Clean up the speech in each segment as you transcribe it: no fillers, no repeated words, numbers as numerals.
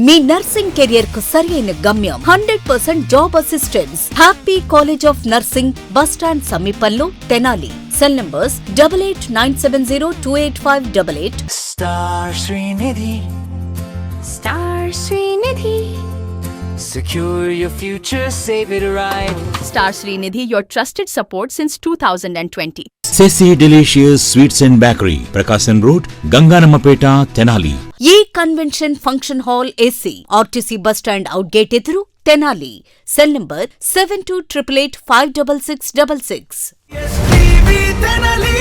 మీ nursing career కు సరైన గమ్యం 100% job assistance. Happy College of Nursing, bus stand సమీపంలో, Tenali. Cell numbers 8897028588. Star Srinidhi. Star Srinidhi. Secure your future, save it right. Star Srinidhi, your trusted support since 2020. Ceci Delicious Sweets and Bakery, Prakasam Road, Ganganamapeta, Tenali. ఈ convention function hall AC, RTC bus stand out gate ఎదురు, Tenali. Cell number 7288566666. STV Tenali.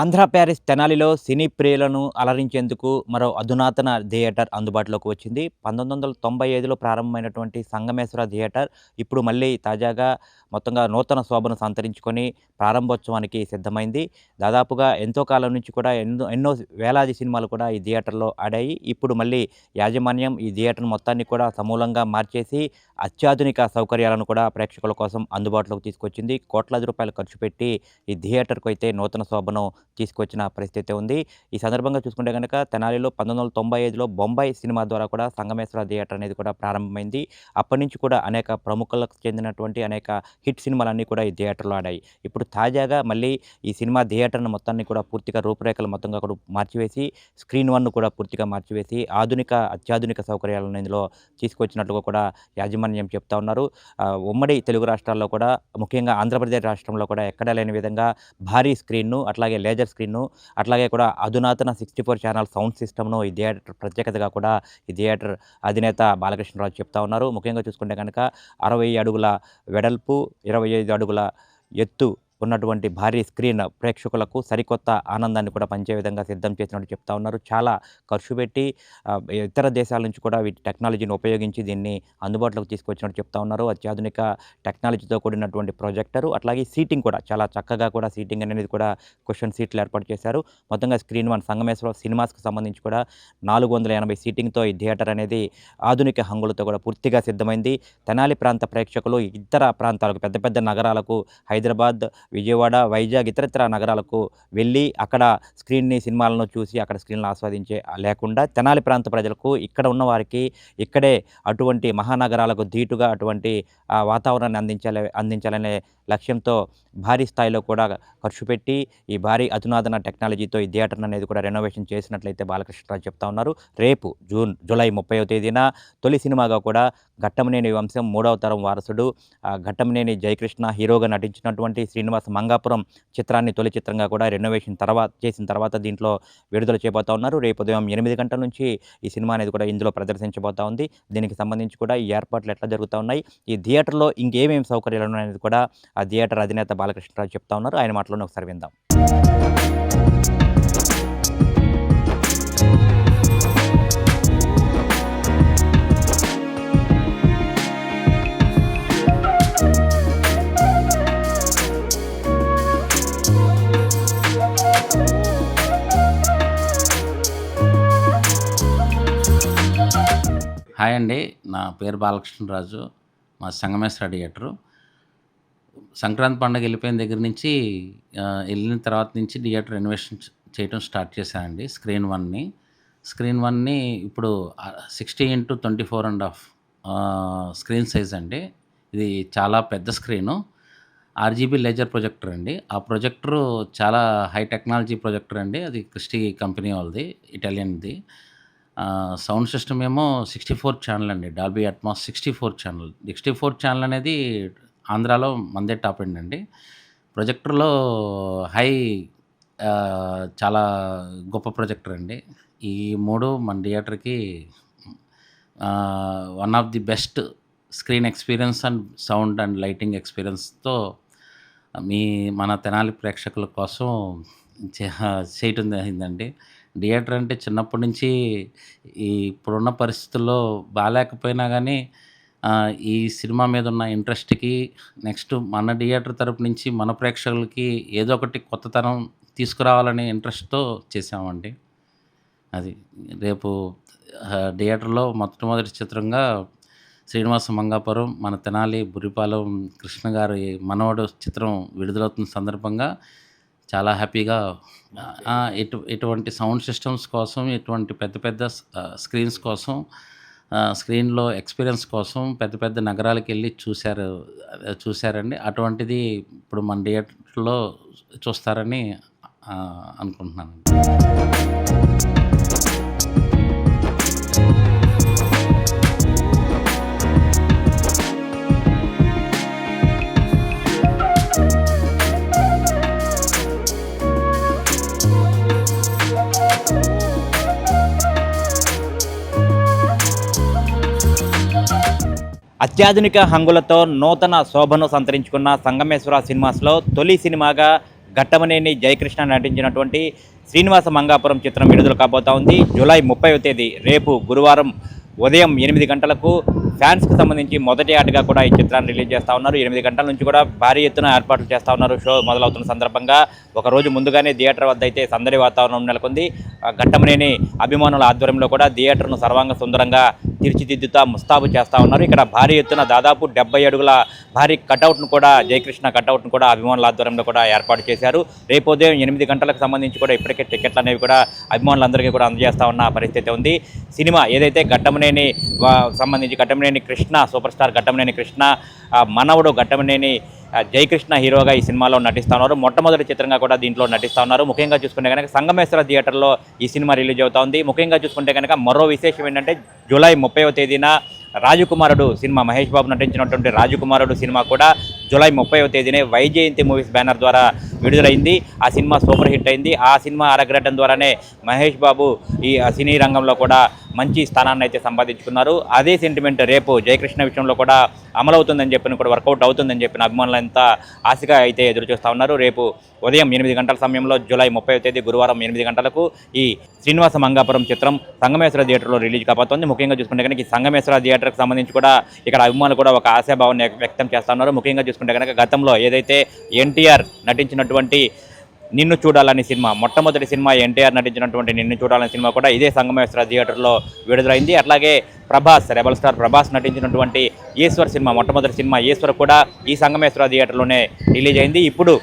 Andhra Paris తెనాలిలో సినీ ప్రియులను అలరించేందుకు మరో అధునాతన theatre అందుబాటులోకి వచ్చింది. 1995లో ప్రారంభమైనటువంటి సంగమేశ్వర థియేటర్ ఇప్పుడు మళ్ళీ తాజాగా మొత్తంగా నూతన శోభను సంతరించుకొని ప్రారంభోత్సవానికి సిద్ధమైంది. దాదాపుగా ఎంతో కాలం నుంచి కూడా ఎన్నో వేలాది సినిమాలు కూడా ఈ థియేటర్లో ఆడాయి. ఇప్పుడు మళ్ళీ యాజమాన్యం ఈ థియేటర్ మొత్తాన్ని కూడా సమూలంగా మార్చేసి అత్యాధునిక సౌకర్యాలను కూడా ప్రేక్షకుల కోసం అందుబాటులోకి తీసుకొచ్చింది. కోట్లాది రూపాయలు ఖర్చు పెట్టి ఈ థియేటర్కు అయితే నూతన శోభను తీసుకొచ్చిన పరిస్థితి ఉంది. ఈ సందర్భంగా చూసుకుంటే కనుక తెనాలిలో 1995లో బొంబాయి సినిమా ద్వారా కూడా సంగమేశ్వర థియేటర్ అనేది కూడా ప్రారంభమైంది. అప్పటి నుంచి కూడా అనేక ప్రముఖులకు చెందినటువంటి అనేక హిట్ సినిమాలన్నీ కూడా ఈ థియేటర్లో ఆడాయి. ఇప్పుడు తాజాగా మళ్ళీ ఈ సినిమా థియేటర్ను మొత్తాన్ని కూడా పూర్తిగా రూపురేఖలు మొత్తంగా కూడా మార్చివేసి స్క్రీన్ 1 కూడా పూర్తిగా మార్చివేసి అత్యాధునిక సౌకర్యాలను ఇందులో తీసుకొచ్చినట్లుగా కూడా యాజమాన్యం చెప్తా ఉన్నారు. ఉమ్మడి తెలుగు రాష్ట్రాల్లో కూడా ముఖ్యంగా ఆంధ్రప్రదేశ్ రాష్ట్రంలో కూడా ఎక్కడా లేని విధంగా భారీ స్క్రీన్ను, అట్లాగే లేజర్ స్క్రీన్ను, అట్లాగే కూడా అధునాతన 64 ఛానల్ సౌండ్ సిస్టమ్ను ఈ థియేటర్ ప్రత్యేకతగా కూడా ఈ థియేటర్ అధినేత బాలకృష్ణరాజు చెప్తా ఉన్నారు. ముఖ్యంగా చూసుకుంటే కనుక 60 అడుగుల వెడల్పు, 25 అడుగుల ఎత్తు ఉన్నటువంటి భారీ స్క్రీన్ ప్రేక్షకులకు సరికొత్త ఆనందాన్ని కూడా పంచే విధంగా సిద్ధం చేసినట్టు చెప్తా ఉన్నారు. చాలా ఖర్చు పెట్టి ఇతర దేశాల నుంచి కూడా వీటి టెక్నాలజీని ఉపయోగించి దీన్ని అందుబాటులోకి తీసుకొచ్చినట్టు చెప్తా ఉన్నారు. అత్యాధునిక టెక్నాలజీతో కూడినటువంటి ప్రొజెక్టరు, అట్లాగే సీటింగ్ కూడా చాలా చక్కగా కూడా సీటింగ్ అనేది కూడా క్వశ్చన్ సీట్లు ఏర్పాటు చేశారు. మొత్తంగా స్క్రీన్ 1 సంగమేశ్వర సినిమాస్కి సంబంధించి కూడా 480 సీటింగ్తో ఈ థియేటర్ అనేది ఆధునిక హంగులతో కూడా పూర్తిగా సిద్ధమైంది. తెనాలి ప్రాంత ప్రేక్షకులు ఇతర ప్రాంతాలకు, పెద్ద పెద్ద నగరాలకు, హైదరాబాద్, విజయవాడ, వైజాగ్, ఇతరత్ర నగరాలకు వెళ్ళి అక్కడ సినిమాలను చూసి అక్కడ స్క్రీన్లు ఆస్వాదించే లేకుండా తెనాలి ప్రాంత ప్రజలకు, ఇక్కడ ఉన్న వారికి ఇక్కడే అటువంటి మహానగరాలకు ధీటుగా అటువంటి వాతావరణాన్ని అందించాలనే లక్ష్యంతో భారీ స్థాయిలో కూడా ఖర్చు పెట్టి ఈ భారీ అధునాతన టెక్నాలజీతో ఈ థియేటర్ అనేది కూడా రెనోవేషన్ చేసినట్లయితే బాలకృష్ణరాజు చెప్తా ఉన్నారు. రేపు జూలై 30వ తేదీన తొలి సినిమాగా కూడా ఘట్టమనేని వంశం 3వ తరం వారసుడు ఘట్టమనేని జయకృష్ణ హీరోగా నటించినటువంటి శ్రీనివాస మంగాపురం చిత్రాన్ని తొలి చిత్రంగా కూడా రెనోవేషన్ చేసిన తర్వాత దీంట్లో విడుదల చేయబోతా ఉన్నారు. రేపు ఉదయం 8 గంటల నుంచి ఈ సినిమా అనేది కూడా ఇందులో ప్రదర్శించబోతా ఉంది. దీనికి సంబంధించి కూడా ఈ ఏర్పాట్లు ఎట్లా జరుగుతూ ఉన్నాయి, ఈ థియేటర్లో ఇంకేమేమి సౌకర్యాలు ఉన్నాయనేది కూడా ఆ థియేటర్ అధినేత బాలకృష్ణరాజు చెప్తా ఉన్నారు. ఆయన మాటలోనే ఒకసారి విందాం. హాయ్ అండి, నా పేరు బాలకృష్ణరాజు. మా సంగమేశ్వర థియేటరు. సంక్రాంతి పండుగ వెళ్ళిపోయిన దగ్గర నుంచి వెళ్ళిన తర్వాత నుంచి థియేటర్ రెనోవేషన్ చేయడం స్టార్ట్ చేశానండి. స్క్రీన్ 1ని ఇప్పుడు 60x24.5 స్క్రీన్ సైజ్ అండి. ఇది చాలా పెద్ద స్క్రీను. RGB లేజర్ ప్రొజెక్టర్ అండి. ఆ ప్రొజెక్టరు చాలా హై టెక్నాలజీ ప్రొజెక్టర్ అండి. అది క్రిస్టీ కంపెనీ వాళ్ళది, ఇటాలియన్ది. సౌండ్ సిస్టమ్ ఏమో 64 ఛానల్ అండి. Dolby Atmos 64 channel. 64 ఛానల్ అనేది ఆంధ్రాలో మందే టాప్ ఎండ్ అండి. ప్రొజెక్టర్లో చాలా గొప్ప ప్రొజెక్టర్ అండి. ఈ 3 మన థియేటర్కి one of the best screen experience and sound and lighting ఎక్స్పీరియన్స్తో మన తెనాలి ప్రేక్షకుల కోసం చేయటం జరిగిందండి. థియేటర్ అంటే చిన్నప్పటి నుంచి ఇప్పుడున్న పరిస్థితుల్లో బాగాలేకపోయినా కానీ ఈ సినిమా మీద ఉన్న ఇంట్రెస్ట్కి, నెక్స్ట్ మన థియేటర్ తరపు నుంచి మన ప్రేక్షకులకి ఏదో ఒకటి కొత్తతనం తీసుకురావాలనే ఇంట్రెస్ట్తో చేసామండి. అది రేపు థియేటర్లో మొట్టమొదటి చిత్రంగా శ్రీనివాస మంగాపురం, మన తెనాలి బుర్రిపాలెం కృష్ణ గారి మనవడు చిత్రం విడుదలవుతున్న సందర్భంగా చాలా హ్యాపీగా ఇటువంటి సౌండ్ సిస్టమ్స్ కోసం, ఇటువంటి పెద్ద పెద్ద స్క్రీన్స్ కోసం, స్క్రీన్‌లో ఎక్స్‌పీరియన్స్ కోసం పెద్ద పెద్ద నగరాలకెళ్ళి చూసారండి. అటువంటిది ఇప్పుడు మన థియేటర్‌లో చూస్తారని అనుకుంటున్నానండి. అత్యాధునిక హంగులతో నూతన శోభను సంతరించుకున్న సంగమేశ్వర సినిమాస్లో తొలి సినిమాగా ఘట్టమనేని జయకృష్ణ నటించినటువంటి శ్రీనివాస మంగాపురం చిత్రం విడుదల కాబోతా ఉంది. జూలై 30వ తేదీ రేపు గురువారం ఉదయం 8 గంటలకు ఫ్యాన్స్కి సంబంధించి మొదటి ఆటగా కూడా ఈ చిత్రాన్ని రిలీజ్ చేస్తూ ఉన్నారు. 8 గంటల నుంచి కూడా భారీ ఎత్తున ఏర్పాట్లు చేస్తూ ఉన్నారు. షో మొదలవుతున్న సందర్భంగా ఒకరోజు ముందుగానే థియేటర్ వద్ద అయితే సందడి వాతావరణం నెలకొంది. ఘట్టమనేని అభిమానుల ఆధ్వర్యంలో కూడా థియేటర్ను సర్వాంగ సుందరంగా తీర్చిదిద్దుతా ముస్తాబు చేస్తూ ఉన్నారు. ఇక్కడ భారీ ఎత్తున దాదాపు 70 అడుగుల భారీ కటౌట్ను కూడా, జయకృష్ణ కటౌట్ను కూడా అభిమానుల ఆధ్వర్యంలో కూడా ఏర్పాటు చేశారు. రేపు ఉదయం 8 గంటలకు సంబంధించి కూడా ఇప్పటికే టికెట్లు అనేవి కూడా అభిమానులందరికీ కూడా అందజేస్తూ ఉన్న పరిస్థితి ఉంది. సినిమా ఏదైతే ఘట్టమనేని సంబంధించి ఘట్టమనేని కృష్ణ, సూపర్ స్టార్ ఘట్టమనేని కృష్ణ మనవడు ఘట్టమనేని జయకృష్ణ హీరోగా ఈ సినిమాలో నటిస్తూ ఉన్నారు. మొట్టమొదటి చిత్రంగా కూడా దీంట్లో నటిస్తూ ఉన్నారు. ముఖ్యంగా చూసుకుంటే కనుక సంగమేశ్వర థియేటర్లో ఈ సినిమా రిలీజ్ అవుతా ఉంది. ముఖ్యంగా చూసుకుంటే కనుక మరో విశేషం ఏంటంటే జూలై 30వ తేదీన రాజకుమారుడు సినిమా, మహేష్ బాబు నటించినటువంటి రాజకుమారుడు సినిమా కూడా జూలై 30వ తేదీనే వైజయంతి మూవీస్ బ్యానర్ ద్వారా విడుదలైంది. ఆ సినిమా సూపర్ హిట్ అయింది. ఆ సినిమా అరగడం ద్వారానే మహేష్ బాబు ఈ సినీ రంగంలో కూడా మంచి స్థానాన్ని అయితే సంపాదించుకున్నారు. అదే సెంటిమెంట్ రేపు జయకృష్ణ విషయంలో కూడా అమలవుతుందని చెప్పిన, కూడా వర్కౌట్ అవుతుందని చెప్పిన అభిమానులంతా ఆశగా అయితే ఎదురు చూస్తూ ఉన్నారు. రేపు ఉదయం 8 గంటల సమయంలో జూలై 30వ తేదీ గురువారం 8 గంటలకు ఈ శ్రీనివాస మంగాపురం చిత్రం సంగమేశ్వర థియేటర్లో రిలీజ్ కాబోతోంది. ముఖ్యంగా చూసుకుంటే కనుక ఈ సంగమేశ్వర థియేటర్కి సంబంధించి కూడా ఇక్కడ అభిమానులు కూడా ఒక ఆశాభావాన్ని వ్యక్తం చేస్తూ ఉన్నారు. ముఖ్యంగా చూసుకుంటే కనుక గతంలో ఏదైతే ఎన్టీఆర్ నటించినటువంటి నిన్ను చూడాలని సినిమా, మొట్టమొదటి సినిమా ఎన్టీఆర్ నటించినటువంటి నిన్ను చూడాలని సినిమా కూడా ఇదే సంగమేశ్వర థియేటర్లో విడుదలైంది. అట్లాగే ప్రభాస్, రెబల్ స్టార్ ప్రభాస్ నటించినటువంటి ఈశ్వర్ సినిమా, మొట్టమొదటి సినిమా ఈశ్వర్ కూడా ఈ సంగమేశ్వర థియేటర్లోనే రిలీజ్ అయింది. ఇప్పుడు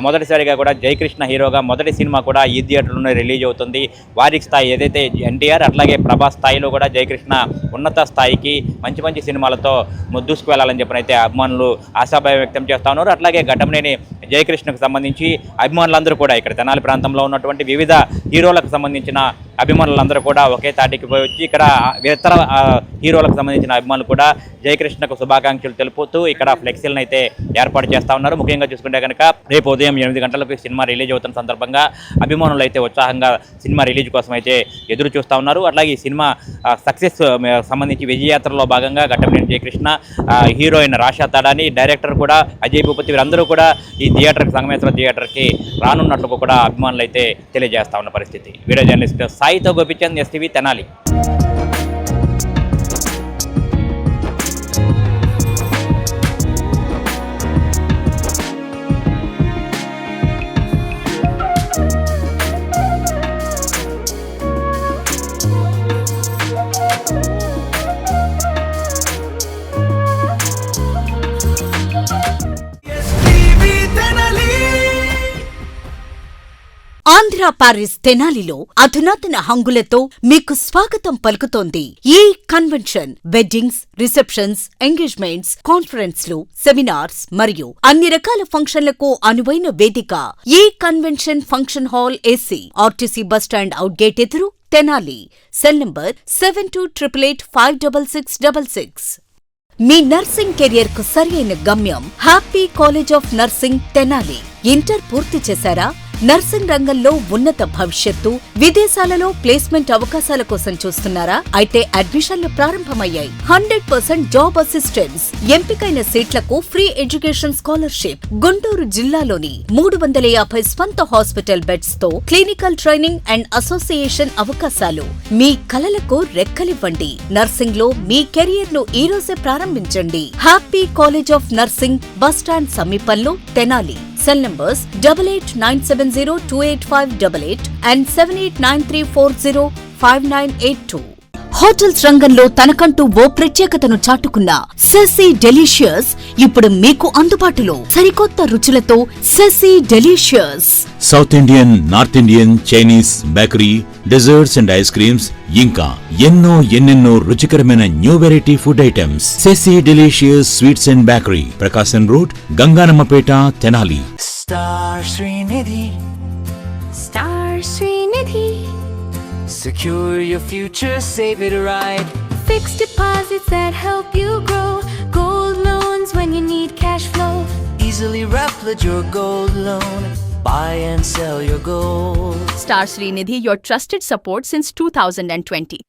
మొదటిసారిగా కూడా జయకృష్ణ హీరోగా మొదటి సినిమా కూడా ఈ థియేటర్లోనే రిలీజ్ అవుతుంది. వారి స్థాయి ఏదైతే ఎన్టీఆర్ అట్లాగే ప్రభాస్ స్థాయిలో కూడా జయకృష్ణ ఉన్నత స్థాయికి మంచి మంచి సినిమాలతో దూసుకు వెళ్ళాలని చెప్పినైతే అభిమానులు ఆశాభావం వ్యక్తం చేస్తూ ఉన్నారు. అట్లాగే ఘట్టమనేని జయకృష్ణకు సంబంధించి అభిమానులందరూ కూడా ఇక్కడ తెనాలి ప్రాంతంలో ఉన్నటువంటి వివిధ హీరోలకు సంబంధించిన అభిమానులందరూ కూడా ఒకే తాటికి పోయి వచ్చి ఇక్కడ ఇతర హీరోలకు సంబంధించిన అభిమానులు కూడా జయకృష్ణకు శుభాకాంక్షలు తెలుపుతూ ఇక్కడ ఫ్లెక్సీలను అయితే ఏర్పాటు చేస్తూ ఉన్నారు. ముఖ్యంగా చూసుకుంటే కనుక రేపు ఉదయం 8 గంటలకు సినిమా రిలీజ్ అవుతున్న సందర్భంగా అభిమానులు అయితే ఉత్సాహంగా సినిమా రిలీజ్ కోసం అయితే ఎదురు చూస్తూ ఉన్నారు. అట్లాగే ఈ సినిమా సక్సెస్ సంబంధించి విజయయాత్రలో భాగంగా ఘట్టమనేని జయకృష్ణ, హీరోయిన్ రాషా తాడాని, డైరెక్టర్ కూడా అజయ్ భూపతి, వీరందరూ కూడా ఈ థియేటర్కి, సంగమేశ్వర థియేటర్కి రానున్నట్లు కూడా అభిమానులు అయితే తెలియజేస్తా ఉన్న పరిస్థితి. వీడియో జర్నలిస్ట్ సాయితో గోపిచంద్, ఎస్టీవీ తెనాలి. ఆంధ్ర పారిస్ తెనాలిలో అధునాతన హంగులతో మీకు స్వాగతం పలుకుతోంది ఈ కన్వెన్షన్. వెడ్డింగ్స్, రిసెప్షన్స్, ఎంగేజ్మెంట్స్, కాన్ఫరెన్స్లు, సెమినార్స్ మరియు అన్ని రకాల ఫంక్షన్లకు అనువైన వేదిక. ఈ convention function hall AC, RTC bus stand out gate ఎదురు, తెనాలి. Cell number 7288566666. మీ నర్సింగ్ కెరియర్ కు సరైన గమ్యం Happy College of Nursing Tenali. Inter పూర్తి చేశారా? నర్సింగ్ రంగంలో ఉన్నత భవిష్యత్తు, విదేశాలలో ప్లేస్మెంట్ అవకాశాల కోసం చూస్తున్నారా? అయితే అడ్మిషన్లు ప్రారంభమయ్యాయి. 100% జాబ్ అసిస్టెన్స్, ఎంపికైన సీట్లకు ఫ్రీ ఎడ్యుకేషన్ స్కాలర్షిప్. గుంటూరు జిల్లాలోని 350 స్వంత హాస్పిటల్ బెడ్స్ తో క్లినికల్ ట్రైనింగ్ అండ్ అసోసియేషన్ అవకాశాలు. మీ కలలకు రెక్కలివ్వండి. నర్సింగ్ లో మీ కెరియర్ ను ఈ రోజే ప్రారంభించండి. Happy College of Nursing, bus stand సమీపంలో, Tenali. Cell numbers 8897028588 and 7893405982. Hotels రంగంలో తనకంటూ ఓ ప్రత్యేకతను చాటుకున్న సెసీ డెలిషియస్ ఇప్పుడు మీకు అందుబాటులో సరికొత్త రుచులతో సెసీ delicious. South Indian, North Indian, Chinese, bakery, desserts and ice creams ఇంకా ఎన్నెన్నో రుచికరమైన న్యూ వెరైటీ ఫుడ్ ఐటమ్స్. సెసీ delicious sweets and bakery, Prakasam Road, Ganganammapeta, Tenali. Star Srinidhi. Star Srinidhi. Secure your future, save it right. Fixed deposits that help you grow. Gold loans when you need cash flow. Easily replicate your gold loan. Buy and sell your gold. Star Srinidhi, your trusted support since 2020.